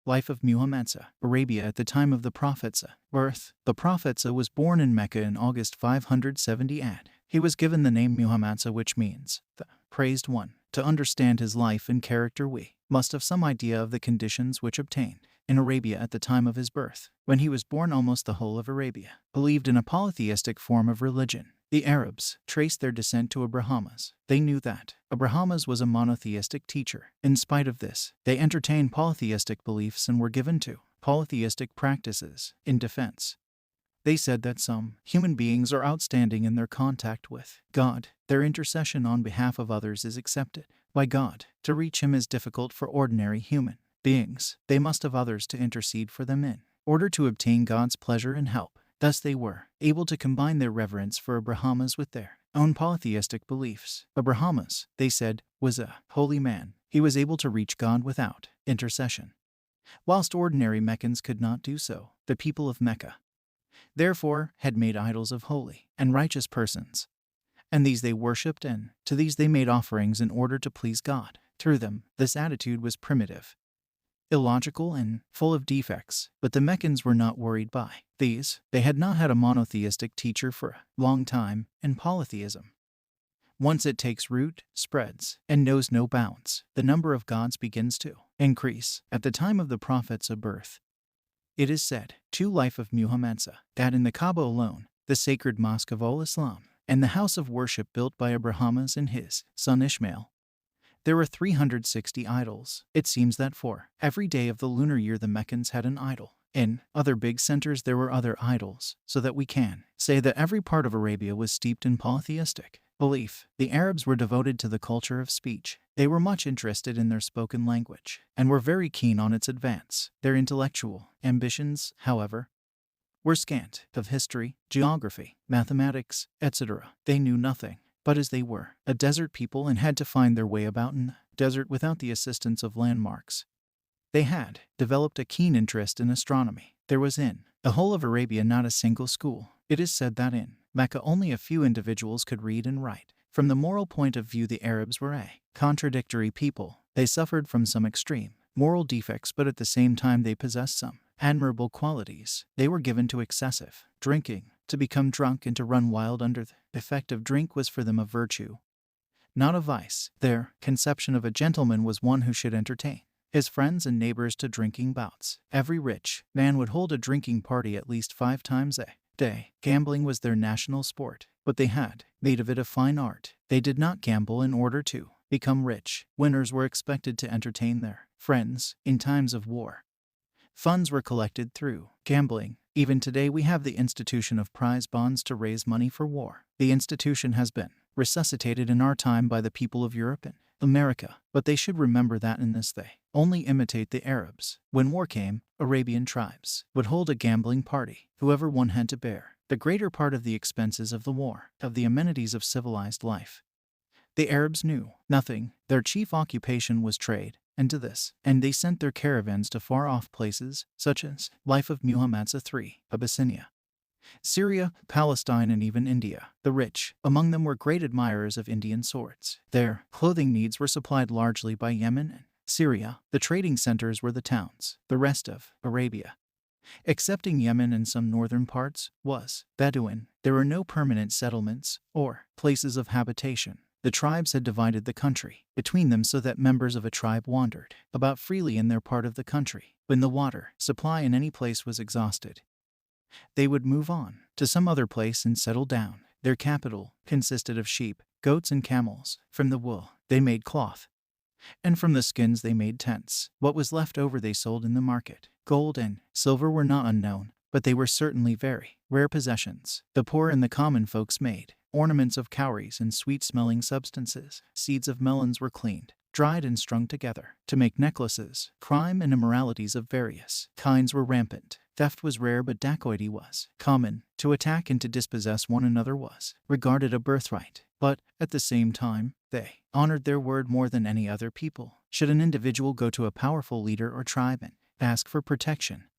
Life of MUHAMMAD, Arabia at the time of the Prophetsa. Birth. The Prophetsa was born in Mecca in August 570 AD. He was given the name Muhammad, which means the praised one. To understand his life and character we must have some idea of the conditions which obtained in Arabia at the time of his birth. When he was born, almost the whole of Arabia believed in a polytheistic form of religion. The Arabs traced their descent to Abrahamas. They knew that Abrahamas was a monotheistic teacher. In spite of this, they entertained polytheistic beliefs and were given to polytheistic practices. In defense, they said that some human beings are outstanding in their contact with God. Their intercession on behalf of others is accepted by God. To reach him is difficult for ordinary human beings. They must have others to intercede for them in order to obtain God's pleasure and help. Thus they were able to combine their reverence for Abrahamas with their own polytheistic beliefs. Abrahamas, they said, was a holy man. He was able to reach God without intercession, whilst ordinary Meccans could not do so. The people of Mecca, therefore, had made idols of holy and righteous persons, and these they worshipped, and to these they made offerings in order to please God. Through them, this attitude was primitive, illogical, and full of defects. But the Meccans were not worried by these. They had not had a monotheistic teacher for a long time, and polytheism, once it takes root, spreads, and knows no bounds, the number of gods begins to increase. At the time of the Prophet's birth, it is said, to Life of Muhammad, that in the Kaaba alone, the sacred mosque of al-Islam, and the house of worship built by Abrahamas and his son Ishmael, there were 360 idols. It seems that for every day of the lunar year the Meccans had an idol. In other big centers there were other idols, so that we can say that every part of Arabia was steeped in polytheistic belief. The Arabs were devoted to the culture of speech. They were much interested in their spoken language, and were very keen on its advance. Their intellectual ambitions, however, were scant of history, geography, mathematics, etc. They knew nothing. But as they were a desert people and had to find their way about in the desert without the assistance of landmarks, they had developed a keen interest in astronomy. There was in the whole of Arabia not a single school. It is said that in Mecca only a few individuals could read and write. From the moral point of view, the Arabs were a contradictory people. They suffered from some extreme moral defects, but at the same time they possessed some admirable qualities. They were given to excessive drinking, to become drunk and to run wild under the effect of drink was for them a virtue, not a vice. Their conception of a gentleman was one who should entertain his friends and neighbors to drinking bouts. Every rich man would hold a drinking party at least 5 times a day. Gambling was their national sport, but they had made of it a fine art. They did not gamble in order to become rich. Winners were expected to entertain their friends in times of war. Funds were collected through gambling. Even today we have the institution of prize bonds to raise money for war. The institution has been resuscitated in our time by the people of Europe and America, but they should remember that in this they only imitate the Arabs. When war came, Arabian tribes would hold a gambling party. Whoever won had to bear the greater part of the expenses of the war, of the amenities of civilized life. The Arabs knew nothing. Their chief occupation was trade, and to this end they sent their caravans to far-off places, such as Life of Muhammad 3, Abyssinia, Syria, Palestine, and even India. The rich among them were great admirers of Indian swords. Their clothing needs were supplied largely by Yemen and Syria. The trading centers were the towns. The rest of Arabia, excepting Yemen and some northern parts, was Bedouin. There were no permanent settlements or places of habitation. The tribes had divided the country between them so that members of a tribe wandered about freely in their part of the country. When the water supply in any place was exhausted, they would move on to some other place and settle down. Their capital consisted of sheep, goats, and camels. From the wool they made cloth, and from the skins they made tents. What was left over they sold in the market. Gold and silver were not unknown, but they were certainly very rare possessions. The poor and the common folks made ornaments of cowries and sweet-smelling substances. Seeds of melons were cleaned, dried, and strung together to make necklaces. Crime and immoralities of various kinds were rampant. Theft was rare, but dacoity was common. To attack and to dispossess one another was regarded a birthright. But, at the same time, they honored their word more than any other people. Should an individual go to a powerful leader or tribe and ask for protection,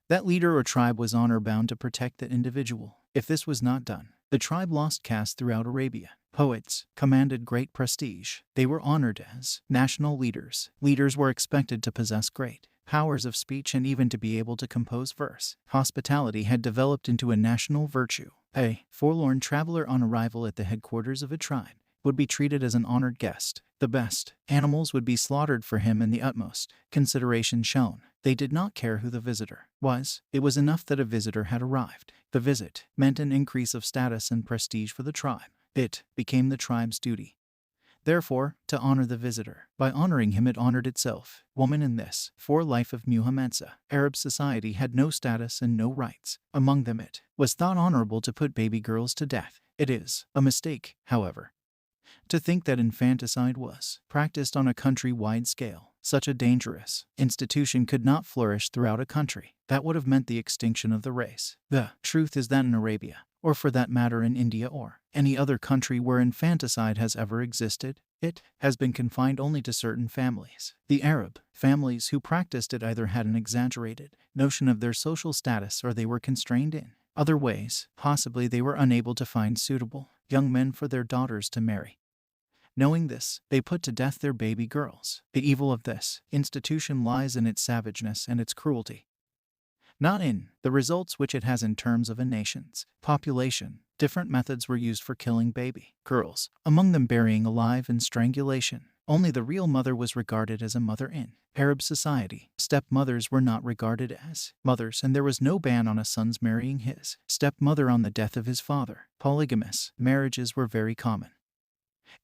that leader or tribe was honor-bound to protect the individual. If this was not done, the tribe lost caste throughout Arabia. Poets commanded great prestige. They were honored as national leaders. Leaders were expected to possess great powers of speech, and even to be able to compose verse. Hospitality had developed into a national virtue. A forlorn traveler on arrival at the headquarters of a tribe would be treated as an honored guest. The best animals would be slaughtered for him and the utmost consideration shown. They did not care who the visitor was. It was enough that a visitor had arrived. The visit meant an increase of status and prestige for the tribe. It became the tribe's duty, therefore, to honor the visitor. By honoring him, it honored itself. Woman in this for life of MAHMUD, Arab society had no status and no rights. Among them it was thought honorable to put baby girls to death. It is a mistake, however, to think that infanticide was practiced on a country-wide scale. Such a dangerous institution could not flourish throughout a country. That would have meant the extinction of the race. The truth is that in Arabia, or for that matter in India or any other country where infanticide has ever existed, it has been confined only to certain families. The Arab families who practiced it either had an exaggerated notion of their social status or they were constrained in other ways. Possibly they were unable to find suitable young men for their daughters to marry. Knowing this, they put to death their baby girls. The evil of this institution lies in its savageness and its cruelty, not in the results which it has in terms of a nation's population. Different methods were used for killing baby girls, among them burying alive and strangulation. Only the real mother was regarded as a mother in Arab society. Stepmothers were not regarded as mothers, and there was no ban on a son's marrying his stepmother on the death of his father. Polygamous marriages were very common,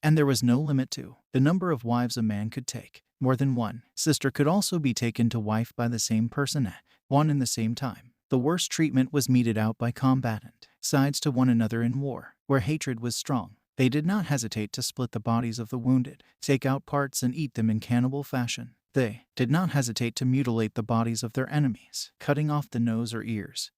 and there was no limit to the number of wives a man could take. More than one sister could also be taken to wife by the same person at one and the same time. The worst treatment was meted out by combatant sides to one another in war, where hatred was strong. They did not hesitate to split the bodies of the wounded, take out parts and eat them in cannibal fashion. They did not hesitate to mutilate the bodies of their enemies. Cutting off the nose or ears,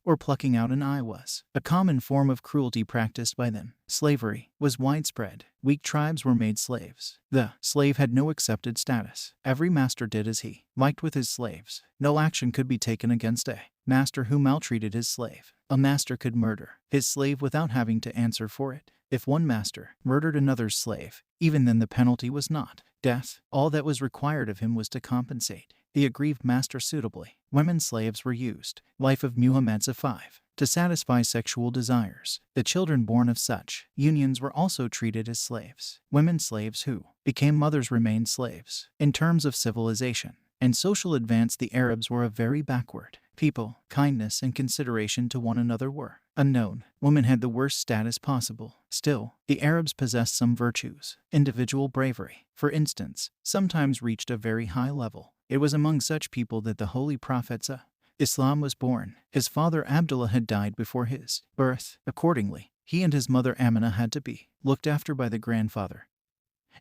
or plucking out an eye was a common form of cruelty practiced by them. Slavery was widespread. Weak tribes were made slaves. The slave had no accepted status. Every master did as he liked with his slaves. No action could be taken against a master who maltreated his slave. A master could murder his slave without having to answer for it. If one master murdered another's slave, even then the penalty was not death. All that was required of him was to compensate the aggrieved master suitably. Women slaves were used. Life of MAHMUD 5. To satisfy sexual desires. The children born of such unions were also treated as slaves. Women slaves who became mothers remained slaves. In terms of civilization and social advance, the Arabs were a very backward people. Kindness and consideration to one another were unknown. Women had the worst status possible. Still, the Arabs possessed some virtues. Individual bravery, for instance, sometimes reached a very high level. It was among such people that the holy Prophetsa Islam was born. His father Abdullah had died before his birth. Accordingly, he and his mother Amina had to be looked after by the grandfather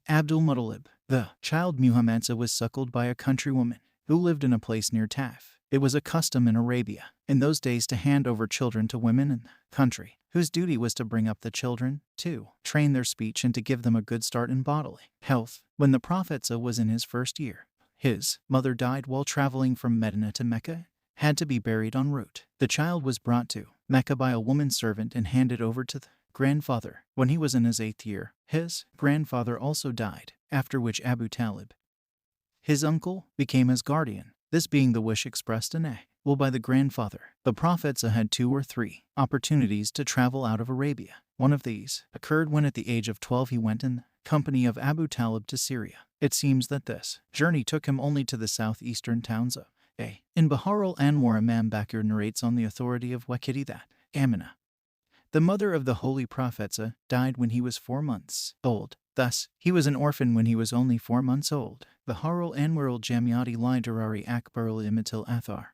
Abdul Muttalib. The child MAHMUD was suckled by a countrywoman who lived in a place near Taif. It was a custom in Arabia in those days to hand over children to women in the country, whose duty was to bring up the children, to train their speech, and to give them a good start in bodily health. When the Prophetsa was in his first year, his mother died while traveling from Medina to Mecca, had to be buried en route. The child was brought to Mecca by a woman servant and handed over to the grandfather. When he was in his 8th year, his grandfather also died, after which Abu Talib, his uncle, became his guardian, this being the wish expressed in a will by the grandfather. The Prophetsa had 2 or 3 opportunities to travel out of Arabia. One of these occurred when at the age of 12 he went in the company of Abu Talib to Syria. It seems that this journey took him only to the southeastern towns of A. In Baharul Anwar, Imam Bakr narrates on the authority of Waqidi that Amina, the mother of the holy Prophetsa, died when he was 4 months old. Thus, he was an orphan when he was only 4 months old. Baharul Anwar al-Jamiati Liderari Akbarul Imatil Athar.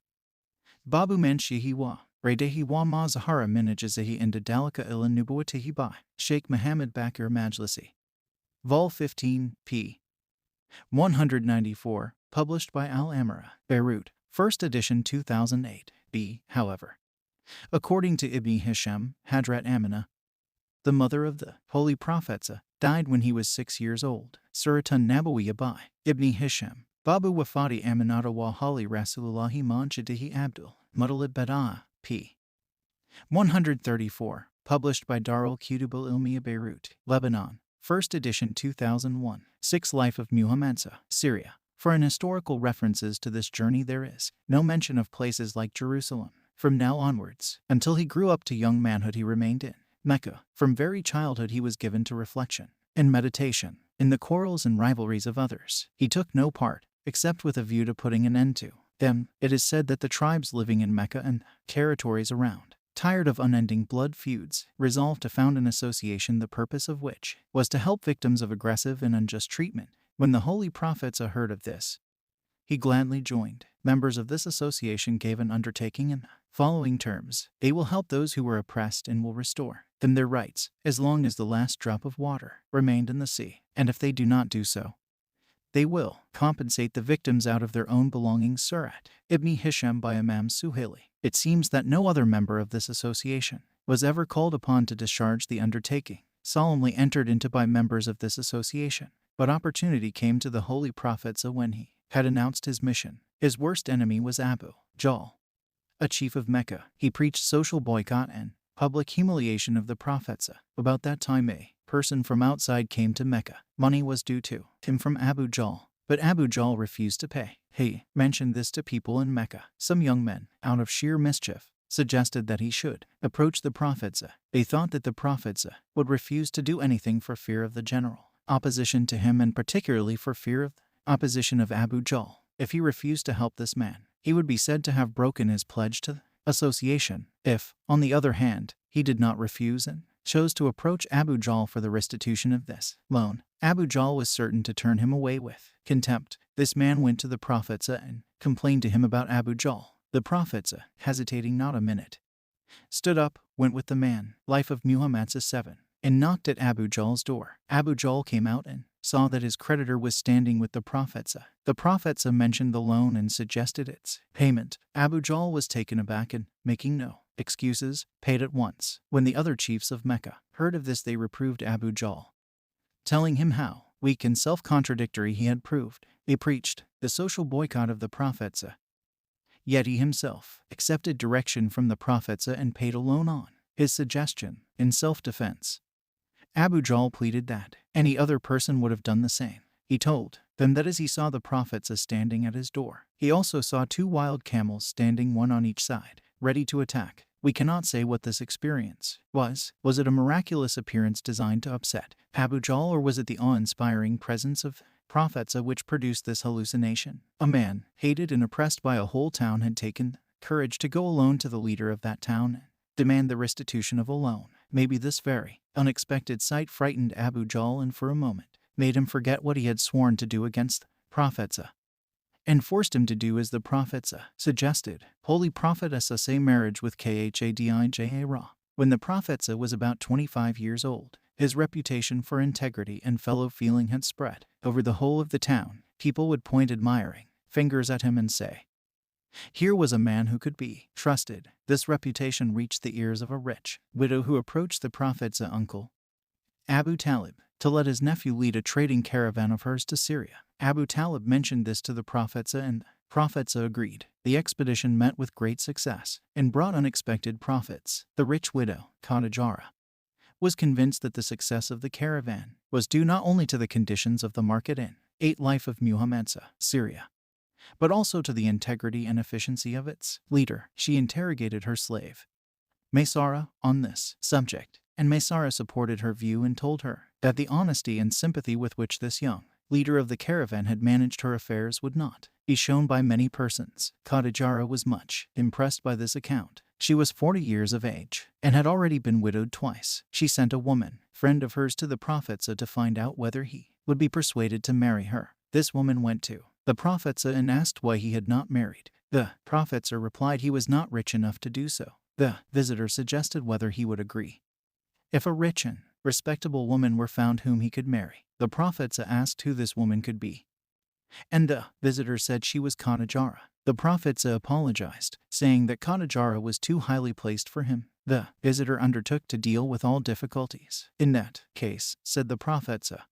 Babu Manshihi wa Raydehi wa ma Zahara Minajazihi inda Dalika ila Nubuwatihi by Sheikh Muhammad Bakr Majlisi. Vol 15, p. 194, published by Al-Amara, Beirut, 1st edition 2008, b. However, according to Ibn Hisham, Hadrat Amina, the mother of the holy Prophetsa, died when he was 6 years old. Suratun Nabawiyya by Ibn Hisham. Babu Wafati Aminata wa Hali Rasulullahi Manjadihi Abdul Muttalib Bada'a, p. 134, published by Darul Kutub al-Ilmiya, Beirut, Lebanon, 1st edition 2001. 6 Life of MAHMUD, Syria, For in historical references to this journey there is no mention of places like Jerusalem. From now onwards, until he grew up to young manhood, he remained in Mecca. From very childhood he was given to reflection and meditation. In the quarrels and rivalries of others, he took no part, except with a view to putting an end to them. It is said that the tribes living in Mecca and territories around, tired of unending blood feuds, resolved to found an association the purpose of which was to help victims of aggressive and unjust treatment. When the holy Prophetsa heard of this, he gladly joined. Members of this association gave an undertaking in the following terms: they will help those who were oppressed and will restore them their rights, as long as the last drop of water remained in the sea. And if they do not do so, they will compensate the victims out of their own belongings. Surat Ibn Hisham by Imam Suhaili. It seems that no other member of this association was ever called upon to discharge the undertaking solemnly entered into by members of this association. But opportunity came to the holy Prophetsa when he had announced his mission. His worst enemy was Abu Jahl, a chief of Mecca. He preached social boycott and public humiliation of the Prophetsa. About that time a person from outside came to Mecca. Money was due to him from Abu Jahl, but Abu Jahl refused to pay. He mentioned this to people in Mecca. Some young men, out of sheer mischief, suggested that he should approach the Prophetsa. They thought that the Prophetsa would refuse to do anything for fear of the general opposition to him, and particularly for fear of the opposition of Abu Jahl. If he refused to help this man, he would be said to have broken his pledge to the association. If, on the other hand, he did not refuse and chose to approach Abu Jahl for the restitution of this loan, Abu Jahl was certain to turn him away with contempt. This man went to the Prophetsa and complained to him about Abu Jahl. The Prophetsa, hesitating not a minute, stood up, went with the man, Life of Muhammad 7, and knocked at Abu Jahl's door. Abu Jahl came out and saw that his creditor was standing with the Prophetsa. The Prophetsa mentioned the loan and suggested its payment. Abu Jahl was taken aback and, making no excuses, paid at once. When the other chiefs of Mecca heard of this, they reproved Abu Jahl, telling him how weak and self-contradictory he had proved. They preached the social boycott of the Prophetsa. Yet he himself accepted direction from the Prophetsa and paid a loan on his suggestion. In self-defense, Abu Jahl pleaded that any other person would have done the same. He told them that as he saw the Prophetsa standing at his door, he also saw two wild camels standing one on each side, ready to attack. We cannot say what this experience was. Was it a miraculous appearance designed to upset Abu Jahl, or was it the awe-inspiring presence of Prophetsa which produced this hallucination? A man, hated and oppressed by a whole town, had taken courage to go alone to the leader of that town and demand the restitution of a loan. Maybe this very unexpected sight frightened Abu Jahl and for a moment made him forget what he had sworn to do against the Prophetsa, and forced him to do as the Prophetsa suggested. Holy Prophetessa say marriage with KHADRAT. When the Prophetsa was about 25 years old, his reputation for integrity and fellow feeling had spread over the whole of the town. People would point admiring fingers at him and say, here was a man who could be trusted. This reputation reached the ears of a rich widow who approached the Prophet's uncle, Abu Talib, to let his nephew lead a trading caravan of hers to Syria. Abu Talib mentioned this to the Prophetsa and the Prophetsa agreed. The expedition met with great success and brought unexpected profits. The rich widow, Khadijah, was convinced that the success of the caravan was due not only to the conditions of the market in 8 Life of Muhammad, Syria, but also to the integrity and efficiency of its leader. She interrogated her slave, Maysara, on this subject, and Maysara supported her view and told her that the honesty and sympathy with which this young leader of the caravan had managed her affairs would not be shown by many persons. Khadijah was much impressed by this account. She was 40 years of age and had already been widowed twice. She sent a woman, friend of hers, to the Prophetsa to find out whether he would be persuaded to marry her. This woman went to the Prophetsa and asked why he had not married. The Prophetsa replied he was not rich enough to do so. The visitor suggested whether he would agree if a rich and respectable woman were found whom he could marry. The Prophetsa asked who this woman could be, and the visitor said she was Khadijah. The Prophetsa apologized, saying that Khadijah was too highly placed for him. The visitor undertook to deal with all difficulties. In that case, said the Prophetsa,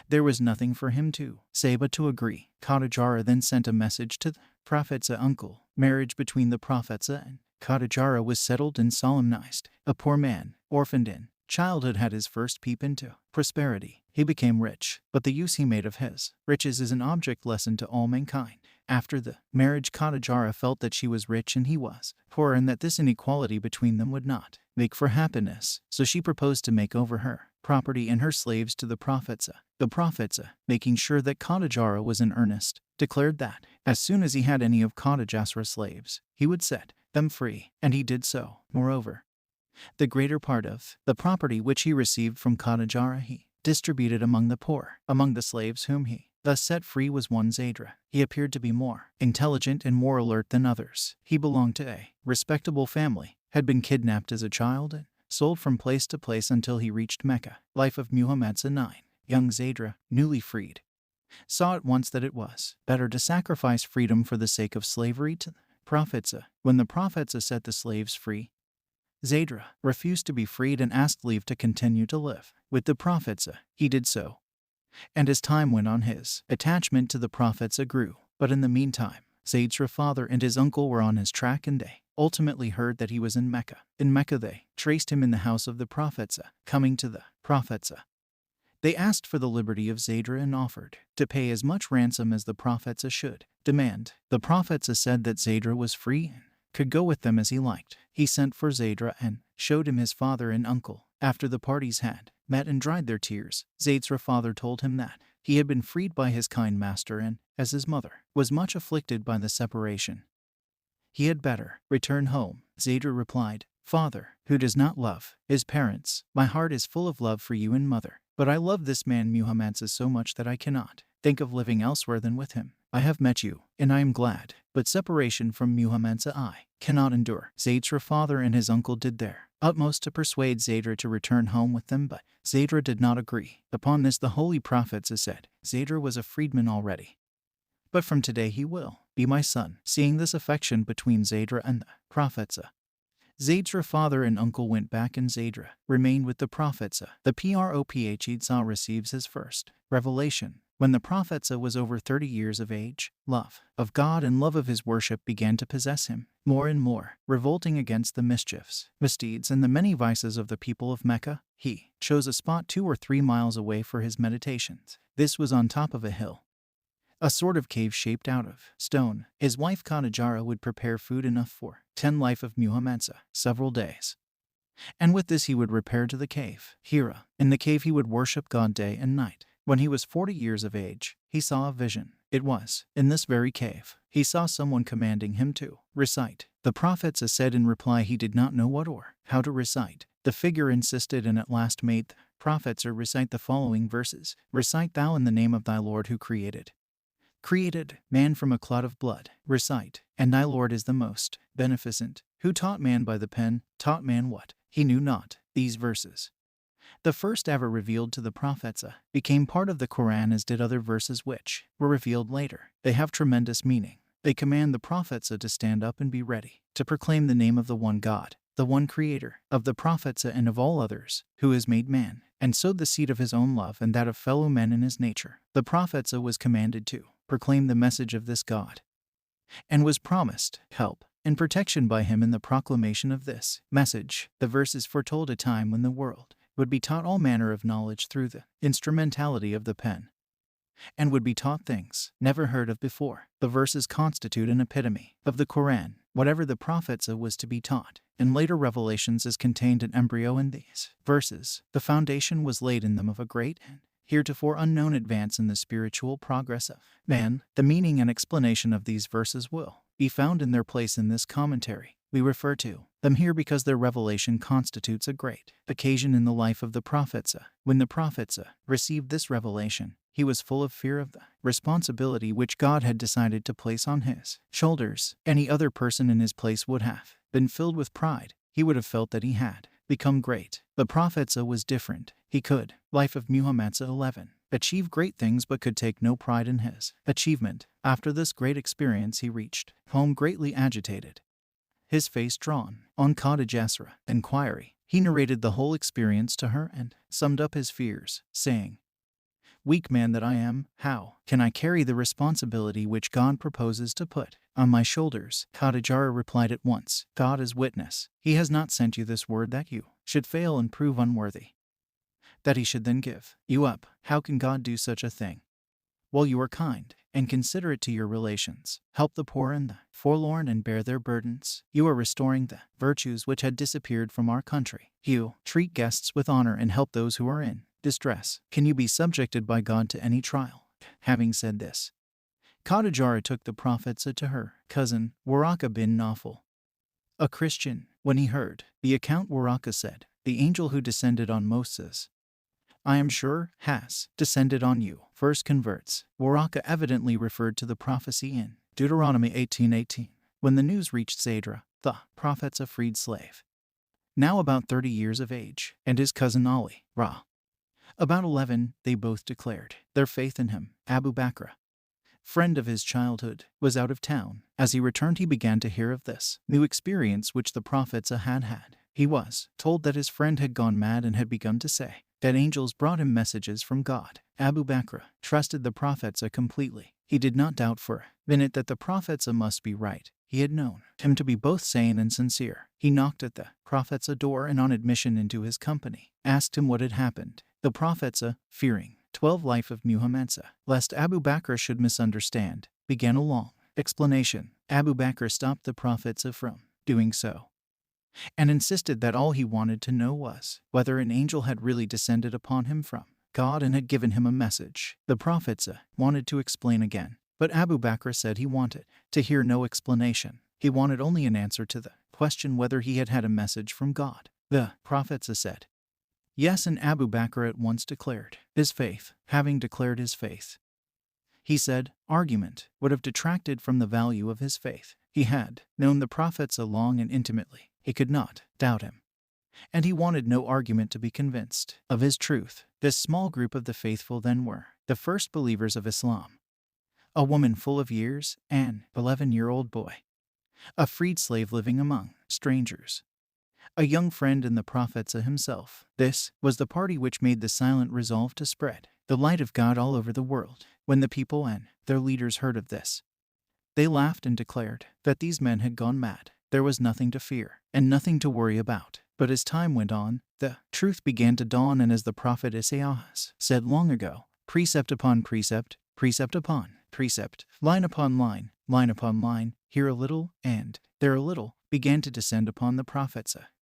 there was nothing for him to say but to agree. Khadijah then sent a message to the Prophetsa uncle. Marriage between the Prophetsa and Khadijah was settled and solemnized. A poor man, orphaned in childhood, had his first peep into prosperity. he became rich, but the use he made of his riches is an object lesson to all mankind. After the marriage, Khadijah felt that she was rich and he was poor, and that this inequality between them would not make for happiness, so she proposed to make over her property and her slaves to the Prophetsa. The Prophetsa, making sure that Khadijah was in earnest, declared that, as soon as he had any of Khadijah's slaves, he would set them free, and he did so. Moreover, the greater part of the property which he received from Khadijah he distributed among the poor. Among the slaves whom he thus set free was one Zadra. He appeared to be more intelligent and more alert than others. He belonged to a respectable family, had been kidnapped as a child and sold from place to place until he reached Mecca. Life of Muhammad 9. Young Zadra, newly freed, saw at once that it was better to sacrifice freedom for the sake of slavery to the Prophetsa. When the Prophetsa set the slaves free, Zadra refused to be freed and asked leave to continue to live with the Prophetsa. He did so, and as time went on his attachment to the Prophetsa grew. But in the meantime, Zayd's father and his uncle were on his track, and they ultimately heard that he was in Mecca. In Mecca they traced him in the house of the Prophetsa. Coming to the Prophetsa, they asked for the liberty of Zadra and offered to pay as much ransom as the Prophetsa should demand. The Prophetsa said that Zadra was free and could go with them as he liked. He sent for Zadra and showed him his father and uncle. After the parties had met and dried their tears, Zayd's father told him that he had been freed by his kind master, and, as his mother was much afflicted by the separation, he had better return home. Zadra replied, "Father, who does not love his parents? My heart is full of love for you and mother, but I love this man Muhammad so much that I cannot think of living elsewhere than with him. I have met you, and I am glad, but separation from Muhammad I cannot endure." Zayd's father and his uncle did their utmost to persuade Zadra to return home with them, but Zadra did not agree. Upon this the Holy Prophetsa said, "Zadra was a freedman already, but from today he will be my son." Seeing this affection between Zadra and the Prophetsa, Zayd's father and uncle went back, and Zadra remained with the Prophetsa. The Prophetsa receives his first revelation when the Prophetsa was over 30 years of age. Love of God and love of his worship began to possess him more and more. Revolting against the mischiefs, misdeeds, and the many vices of the people of Mecca, he chose a spot 2 or 3 miles away for his meditations. This was on top of a hill, a sort of cave shaped out of stone. His wife Khadijah would prepare food enough for 10 life of Muhammad several days, and with this he would repair to the cave Hira. In the cave he would worship God day and night. When he was 40 years of age, he saw a vision. It was in this very cave. He saw someone commanding him to recite. The Prophetsa said in reply he did not know what or how to recite. The figure insisted and at last made the Prophetsa recite the following verses. "Recite thou in the name of thy Lord who created man from a clot of blood. Recite, and thy Lord is the most beneficent, who taught man by the pen, taught man what he knew not." These verses, the first ever revealed to the Prophetsa, became part of the Quran, as did other verses which were revealed later. They have tremendous meaning. They command the Prophetsa to stand up and be ready to proclaim the name of the one God, the one Creator of the Prophetsa and of all others, who has made man and sowed the seed of his own love and that of fellow men in his nature. The Prophetsa was commanded to proclaim the message of this God, and was promised help and protection by him in the proclamation of this message. The verses foretold a time when the world would be taught all manner of knowledge through the instrumentality of the pen, and would be taught things never heard of before. The verses constitute an epitome of the Quran. Whatever the Prophetsa was to be taught in later revelations is contained an embryo in these verses. The foundation was laid in them of a great and heretofore unknown advance in the spiritual progress of man. The meaning and explanation of these verses will be found in their place in this commentary. We refer to them here because their revelation constitutes a great occasion in the life of the Prophetsa. When the Prophetsa received this revelation, he was full of fear of the responsibility which God had decided to place on his shoulders. Any other person in his place would have been filled with pride. He would have felt that he had become great. The Prophetsa was different. He could, Life of Muhammad 11, achieve great things but could take no pride in his achievement. After this great experience he reached home greatly agitated, his face drawn. On Khadijah's inquiry, he narrated the whole experience to her and summed up his fears, saying, "Weak man that I am, how can I carry the responsibility which God proposes to put on my shoulders?" Khadijah replied at once, "God is witness, he has not sent you this word that you should fail and prove unworthy. that he should then give you up. How can God do such a thing? Well, you are kind and considerate to your relations, help the poor and the forlorn and bear their burdens. You are restoring the virtues which had disappeared from our country. You treat guests with honor and help those who are in distress. Can you be subjected by God to any trial? Having said this, Khadijah took the Prophetsa to her cousin, Waraka bin Nawfal, a Christian. When he heard the account, Waraka said, "The angel who descended on Moses, I am sure, has descended on you." First converts. Waraka evidently referred to the prophecy in Deuteronomy 18:18. When the news reached Zadra, the Prophet's a freed slave, now about 30 years of age, and his cousin Ali, about 11, they both declared their faith in him. Abu Bakr, friend of his childhood, was out of town. As he returned, he began to hear of this new experience which the Prophetsa had had. He was told that his friend had gone mad and had begun to say that angels brought him messages from God. Abu Bakr trusted the Prophetsa completely. He did not doubt for a minute that the Prophetsa must be right. He had known him to be both sane and sincere. He knocked at the Prophetsa door and on admission into his company, asked him what had happened. The Prophetsa, fearing 12 life of Muhammadsa, lest Abu Bakr should misunderstand, began a long explanation. Abu Bakr stopped the Prophetsa from doing so and insisted that all he wanted to know was whether an angel had really descended upon him from God and had given him a message. The Prophetsa wanted to explain again, but Abu Bakr said he wanted to hear no explanation. He wanted only an answer to the question whether he had had a message from God. The Prophetsa said yes, and Abu Bakr at once declared his faith. Having declared his faith, he said, argument would have detracted from the value of his faith. He had known the Prophetsa long and intimately. He could not doubt him, and he wanted no argument to be convinced of his truth. This small group of the faithful then were the first believers of Islam: a woman full of years, an 11-year-old boy, a freed slave living among strangers, a young friend, and the Prophetsa himself. This was the party which made the silent resolve to spread the light of God all over the world. When the people and their leaders heard of this, they laughed and declared that these men had gone mad. There was nothing to fear and nothing to worry about. But as time went on, the truth began to dawn, and as the Prophet Isaiah said long ago, precept upon precept, precept upon precept, line upon line, line upon line, here a little and there a little, began to descend upon the Prophetsa.